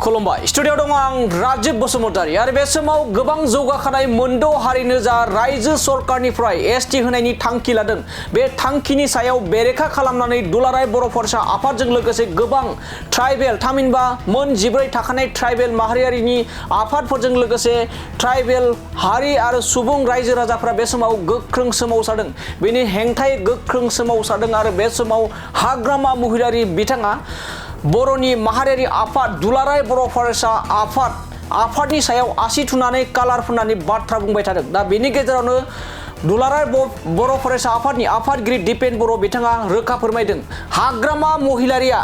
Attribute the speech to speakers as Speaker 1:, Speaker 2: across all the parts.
Speaker 1: खुलुमबाय स्टुडियाव दङ आं राजीब बसुमतारी आरो बे समाव गोबां जौगाखानाय मोनद' हारिनो जा रायजो सरकारनिफ्राय एसटि होनायनि थांखि लादों बे थांखिनि सायाव बेरेखा खालामनानै दुलाराय बर' फरायसा आफादजों लोगोसे गोबां ट्राइबेल थामहिनबा मोन 14 थाखानाय ट्राइबेल माहारियारिनि आफादफोरजों लोगोसे ट्राइबेल हारि आरो सुबुं रायजो राजाफोरा बे समाव गोख्रों सोमावसारदों बेनि हेंथायै गोख्रों सोमावसारदों आरो बे समाव हाग्रामा महिलारि बिथाङा बर'नि माहारियारि आफाद दुलाराय बर' फरायसा आफादनि सायाव आसि थुनानै कालार फुननानै बाथ्रा बुंबाय थादों। दा बेनि गेजेरावनो दुलाराय बर' फरायसा आफादनि आफादगिरि दिपेन बर' बिथाङा रोखा फोरमायदों हाग्रामा महिलारिया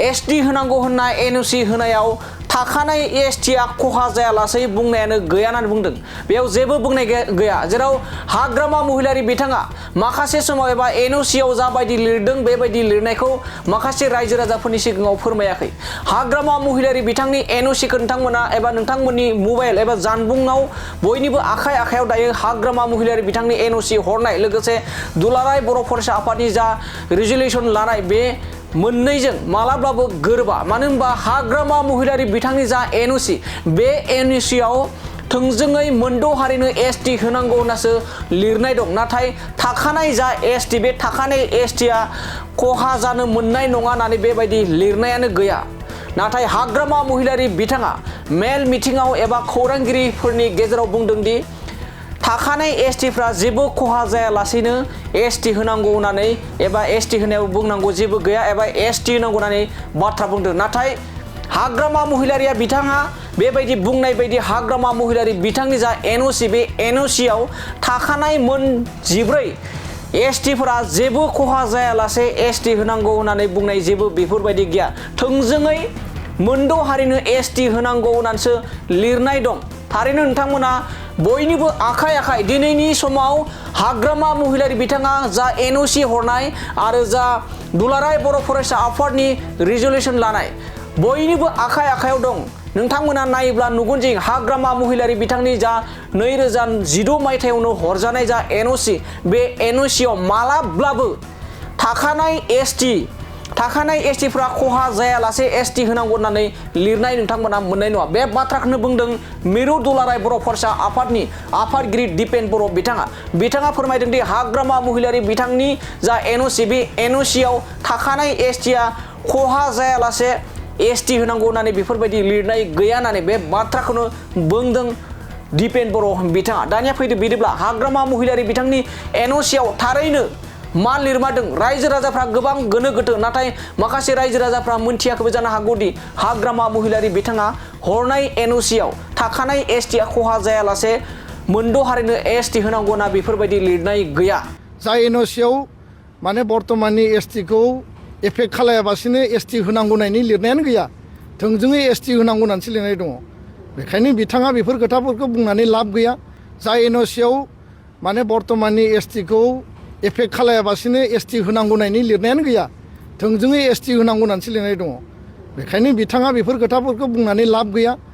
Speaker 1: एसटि होनांगौ होनना एनअसि होनायाव थाखानाय एसटिआ खहा जायालासे बुंनायानो गैया होननानै बुंदों। बेयाव जेबो बुंनाय गैया जेराव हाग्रामा महिलारि बिथाङा माखासे समाव एबा एनअसिआव जाबायदि लिरदों बेबायदि लिरनायखौ माखासे रायजो राजाफोरनि सिगाङाव फोरमायाखै। हाग्रामा महिलारि बिथांनि एनअसिखौ नोंथांमोना एबा नोंथांमोननि मबाइल एबा जानबुंआव बयनिबो आखायाव दायो हाग्रामा महिलारि बिथांनि एनअसि हरनाय लोगोसे दुलाराय बर' फरायसा आफादनि जा रिजोलिउसन लानाय बे मोननैजों मालाब्लाबो गोरोबा मानो होनबा हाग्रामा महिलारि बिथांनि जा एनअसि बे एनअसिआव थोंजोङै मोनद' हारिनो एसटि होनांगौ होननासो लिरनाय दं नाथाय थाखानाय जा एसटि बे थाखानाय एसटिआ खहा जानो मोननाय नङा होननानै बेबायदि लिरनायानो गैया। नाथाय हाग्रामा महिलारि बिथाङा मेल मिटिंआव एबा खौरांगिरिफोरनि गेजेराव बुंदों दि थाखानाय एसटिफ्रा जेबो खहा जायालासेनो एसटि होनांगौ होननानै एबा एसटि होनायाव बुंनांगौ जेबो गैया एबा एसटि होनांगौ होननानै बाथ्रा बुंदों। नाथाय हाग्रामा महिलारिया बिथाङा बेबायदि बुंनाय बायदि हाग्रामा महिलारि बिथांनि जा एनअसि बे एनअसिआव थाखानाय मोन 14 एसटिफोरा जेबो खहा जायालासे एसटि होनांगौ होननानै बुंनाय जेबो बेफोरबायदि गैया थोंजोङै मोनद' हारिनो एसटि होनांगौ होननानैसो लिरनाय दं। थारैनो नोंथांमोना बयनिबो आखाइ दिनैनि समाव हाग्रामा महिलारि बिथाङा जा एनअसि हरनाय आरो जा दुलाराय बर' फरायसा आफादनि रिजोलिउसन लानाय बयनिबो आखायाव दं। नोंथांमोना नायोब्ला नुगोन जे हाग्रामा महिलारि बिथांनि जा 2016 मायथाइयावनो हरजानाय जा एनअसि बे एनअसिआव मालाब्लाबो थाखानाय एसटिफ्रा खहा जायालासे एसटि होनांगौ होननानै लिरनाय नोंथांमोना मोननाय नङा। बे बाथ्राखौनो बुंदों मिरु दुलाराय बर' फरायसा आफादनि आफादगिरि दिपेन बर' बिथाङा फोरमायदों दि हाग्रामा महिलारि बिथांनि जा एनअसि बे एनअसिआव थाखानाय एसटिआ खहा जायालासे एसटि होनांगौ होननानै बेफोरबायदि लिरनाय गैया होननानै बे बाथ्राखौनो बुंदों दिपेन बर' बिथाङा। दानिया फैदो बिदिब्ला हाग्रामा महिलारि बिथांनि एनअसिआव थारैनो मा लिरमादों रायजो राजाफ्रा गोबां गोनो गोथो नाथाय माखासे रायजो राजाफ्रा मोनथियाखैबो जानो हागौदि हाग्रामा महिलारि बिथाङा हरनाय एनअसिआव थाखानाय एसटिआ खहा जायालासे मोनद' हारिनो एसटि होनांगौ होनना बेफोरबायदि लिरनाय गैया।
Speaker 2: जाय एनअसिआव माने बर्तमाननि एसटिखौ एफेक्ट खालायाबासिनो एसटि होनांगौ होननायनि लिरनायानो गैया थोंजोङै एसटि होनांगौ होननानैसो लिरनाय दङ। बेखायनो बिथाङा बेफोर खोथाफोरखौ बुंनानै लाब गैया। जाय एनअसिआव माने बर्तमाननि एसटिखौ एफेक्ट खालायाबासिनो एसटि होनांगौ होननायनि लिरनायानो गैया थोंजोङै एसटि होनांगौ होननानैसो लिरनाय दङ। बेखायनो बिथाङा बेफोर खोथाफोरखौ बुंनानै लाब गैया।